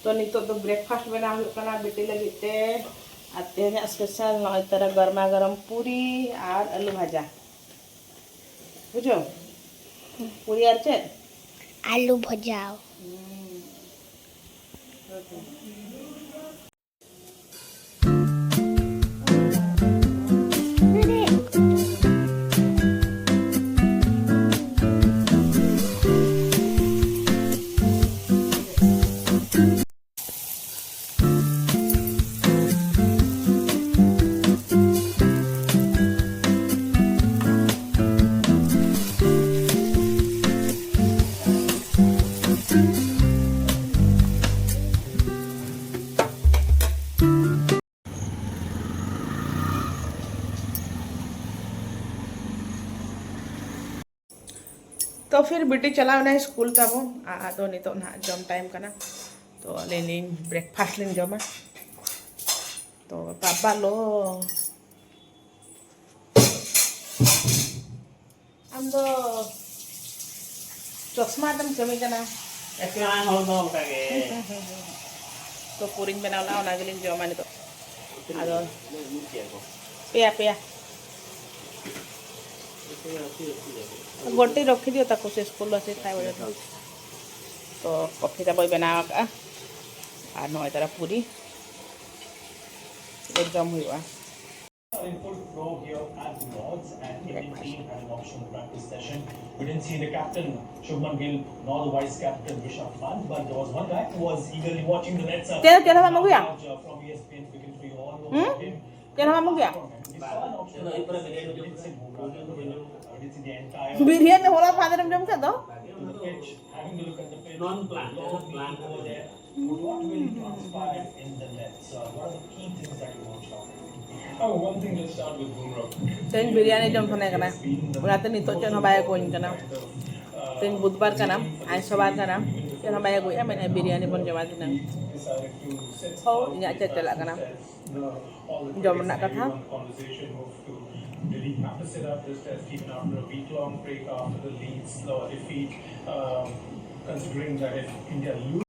तो नितो तो ब्रेकफास्ट बना हुआ करना बेटी लगी ते आते हैं स्पेशल नॉय तरह गर्मा गर्म पूरी और आलू भाजा बुझो पूरी और चे आलू भजाओ तो फिर बेटी चला ना स्कूल ताबो तो नितो ना जम टाइम करना तो लेनी ब्रेकफास्ट लेन जमा तो पापा लो हम तो चश्मा दम कमी करना तो पूरी बनावला ना गेलिन जमा नितो आदो पेया पेया गोटी रखी दियो ताको से स्कूल से खाए तो कॉफी ता बई बना का आ नय तरह पूरी एकदम हुआ In full flow here at Lords, and Indian team had an optional practice session. We didn't see the captain Shubman Gill nor the vice captain Rishabh Pant, but there was one guy who was eagerly watching the nets. Kaya naman mo kuya? From ESPN, we can see all over him. Kaya naman mo kuya? We saw an optional practice session. We didn't see the entire biryani होला father जम के दो pitch, having a look at the pitch. Non-planned over there. What will transpire in the nets? What are the key things that you watched out? Oh, one thing, let's start with Bumrah. तेन बिरयानी जम फने कना उनाते नितो चन bye coin कना तेन बुधवार कना आइसवार कना चन बाय कोया मैंने बिरयानी बन जमा दिना हो इया चला कना जम ना कथा Delhi practice it up this test even after a week-long break after the Leeds defeat, considering that if India lose.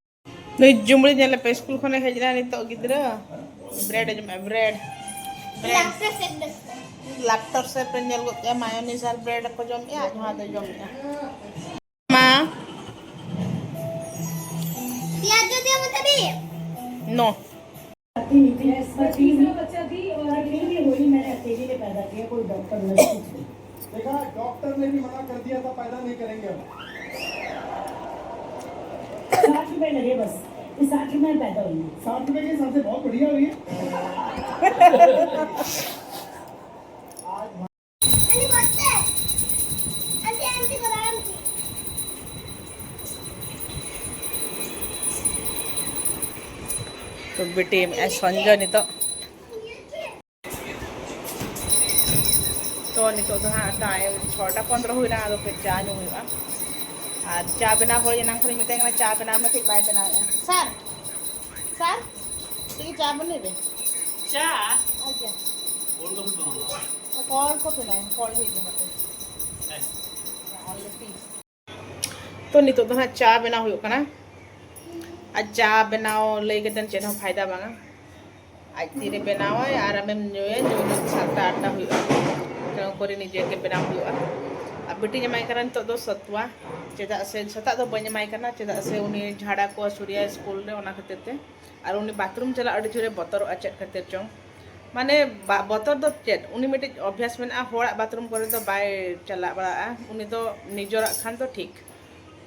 नहीं जुमड़ी जले पे स्कूल खने भेजना नहीं तो किधर ब्रेड जमा ब्रेड लैपटॉप से पेंजल को क्या मायोनीज और ब्रेड को जम या वहां तो जम या मां प्याज दे मत भी नो बच्चा थी और अकेली हुई मैंने अकेले ने पैदा किया कोई डॉक्टर नहीं देखा डॉक्टर ने भी मना कर दिया था पैदा नहीं करेंगे हम 60 रुपए लगे बस 60 रुपए में पैदा हुई 60 रुपए के हिसाब से बहुत बढ़िया हुई तो बेटी संजय नहीं तो नहीं तो टाइम 6:15 हुई ना फिर चा नु हुआ और चा बना हो ना खरी मिते चा बना में ठीक बाय बना सर सर ठीक चा बने बे चा अच्छा कॉल को पिलाए कॉल ही दे मते तो नहीं तो चा बना हुई कना आज चा बनाओ लेके तन चेन फायदा बांगा आज तीरे बनाओ और हमें जो 7-8 हुआ तो कोरी निजे के बनाओ हुआ अब बेटी जमाई करन तो सतुआ चेदा से सता तो बन जमाई करना चेदा से उनी झाड़ा को सूर्या स्कूल रे ओना खातिर ते और उनी बाथरूम चला अड़ी जोरे बतर अचेत खातिर चों माने बतर दो चेत उनी मिटे अभ्यास में होड़ा बाथरूम करे तो बाय चला बड़ा उनी तो निजोरा खान तो ठीक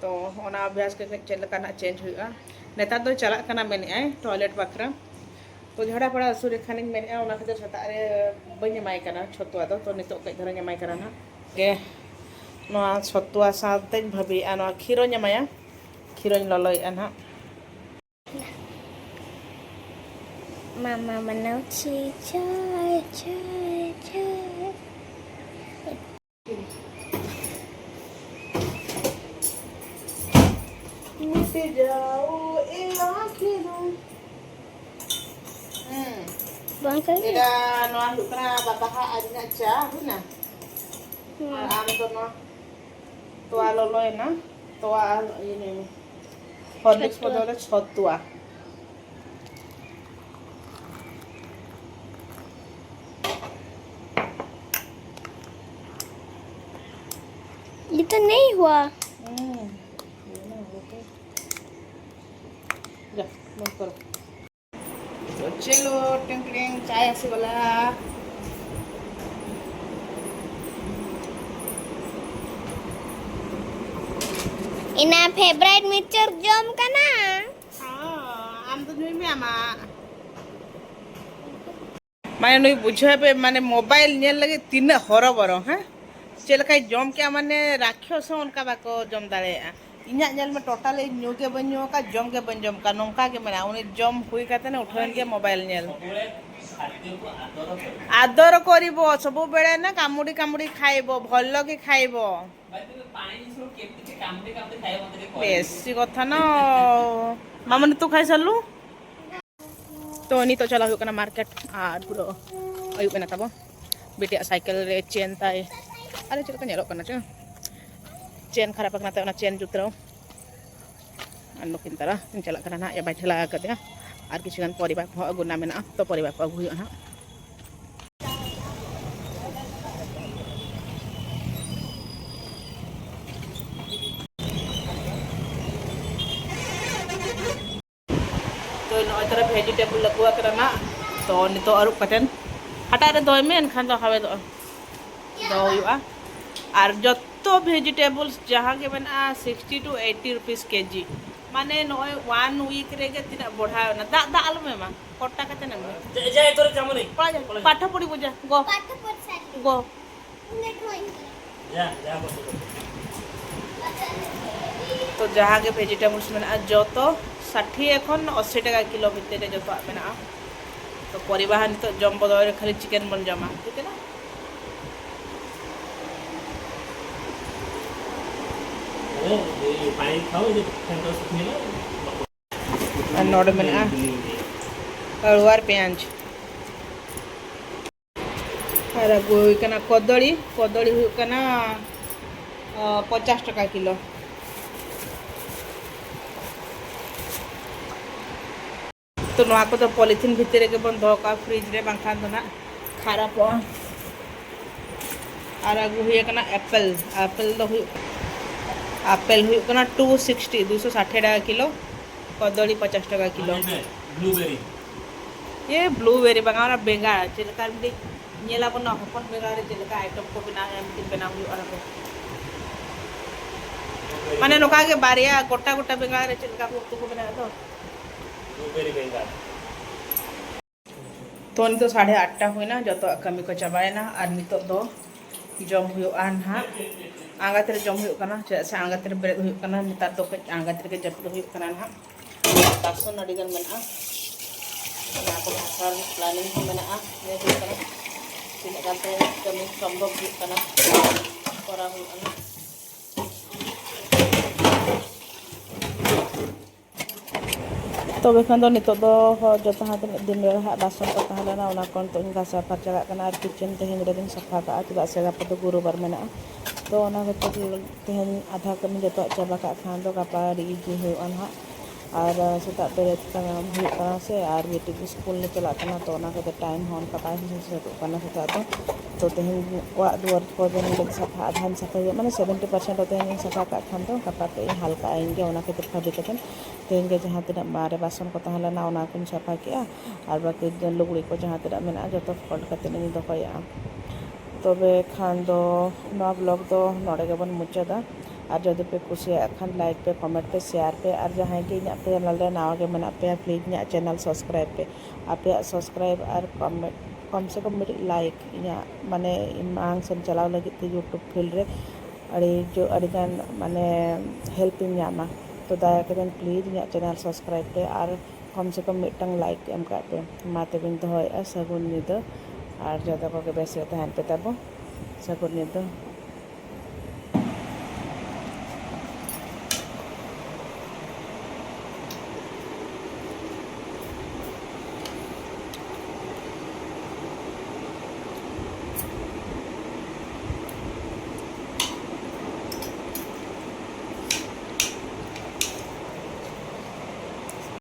तो ओना अभ्यास के चेत लकाना चेंज हुआ नेता तो चला करना मेने टॉयलेट बखरा तो झाड़ा पड़ा सूर्य खानी मेने ओना खातिर सता रे बन जमाई करना छतुआ तो नितो कई धर जमाई करना के नोआ छतुआ साथे भाभी आनो खीरो जमाया खीरो ललय आना मामा बनाउछि चाय चाय चाय मिट जाओ ए आखिरों bangkai ida noa lukna babaha adina cha huna am to no toa loloy na toa ini horlicks bodole chotua हुआ। जा बंद करो। तो चलो टिंग टिंग चाय आसी वाला इना फेवरेट मिक्सचर जम कना आम तो जुई में आमा माने नुई बुझे पे माने मोबाइल नेल लगे तीन हरबर हैं चलका जम के माने राक्षस उनका बाको जम दाड़े इन्या नेल में टोटल न्यू के बन का जम के बन जम का नौका के मेना उनी जम हुई काते ने उठन के मोबाइल नेल आदर करिवो सब बेले ना कामुडी कामुडी खाइबो भल्लो के खाइबो बेसी कथा ना मामन तू खाई सालू तो नी तो चला हुकना मार्केट और पूरा अयुब ना तब बेटिया साइकिल रे चेन ताई अरे चल कने कना च चेन खराब कना ते चेन जुतराव अन्नो किंतरा चला कना ना या बैठे लगा कर और किसी गान परिवार को अगुना में ना तो परिवार को अगुयो ना तो नय तरह वेजिटेबल लगवा करना तो नितो अरुप कटेन हटा रे दोय में एनखान तो हवे दो हुआ और जतो वेजिटेबल्स जहाँ के बना 60 to 80 रुपीस केजी माने नय 1 वीक रे के तिना बढ़ा ना दा दा आलू में मा कोटा कते न जा तोर काम नहीं पाठ पड़ी बुझा गो पाठ पर साथी गो नेट होई जा जा तो जहाँ के वेजिटेबल्स में जो तो 60 एखन 80 टका किलो भितर जो तो में तो परिवहन तो जम बदल खाली चिकेन बन जमा ठीक है ना पानी खाओ ये ठंडा सुखने नोड में अड़ुआर पेंच और कना कदली कदली कना 50 टका किलो तो नवा को तो पॉलिथीन भितर के बंद दो का फ्रिज रे बांखान तो ना खराब और आगु हुई कना एप्पल एप्पल तो हुई एप्पल हुई कना 260 260 टका किलो कदली 50 टका किलो ब्लूबेरी ये ब्लूबेरी बांगा बेंगार चिलका भी नेला बन हपन बेंगार चिलका आइटम को बिना एमती बना हुई और माने नोका के बारिया गोटा गोटा बेंगार चिलका को बना तो तो नितो 8:30 हुई ना जो तो कमी को चाबायना और नितो दो जम हुई ना आगाते जम हुई चे से आगाते बेरे हुई नितार तो आगाते के जब हुई ना बासन अड़ीगन मेना प्लानिंग मेना तीन कमी संभव करा हुई तब खान तो नितो दो जो दिन बेड़ा बासन को तहलेना उना कोन तो घासा फरचा करना और किचन तेहन रे दिन सफा का चदा से गापा तो गुरुवार मेना तो उना तेहन आधा कमी जो चाबा का खान तो गापा री जी हुआ ना और सेता बेरे हुआ से और बेटी को स्कूल ने चला तो उना के टाइम होन का से सेता तो तेहन ओड़ा दुआर को दिन सफा आधान सफा माने 70% तेहन सफा का खान तो गापा ते हल्का आएंगे उना के भाभी कतन तेहन के जहाँ तना मारे बासन को तहलेना उना को सफा किया और बाकी लुगड़ी को जहाँ तना मेना जो तो फोल्ड करते नहीं दोया तबे खान दो नवा ब्लॉग दो नोड़े के बन मुचादा और जब पे कुसिया खान लाइक पे कमेंट पे शेयर पे और जहाँ के इन चैनल रे नावा के मेना पे प्लीज इन चैनल सब्सक्राइब पे आप सब्सक्राइब और कमेंट कम से कम मेरी लाइक इन माने मांग सन चलाव लगे यूट्यूब फील्ड रे अड़ी जो अड़ीगान माने हेल्प इन तो दया कर प्लीज इन चैनल सब्सक्राइब पे और कम से कम मिटंग लाइक एम का पे माते बिन दोया सगुन निद और जदा को बेस तहन पे तब सगुन निद।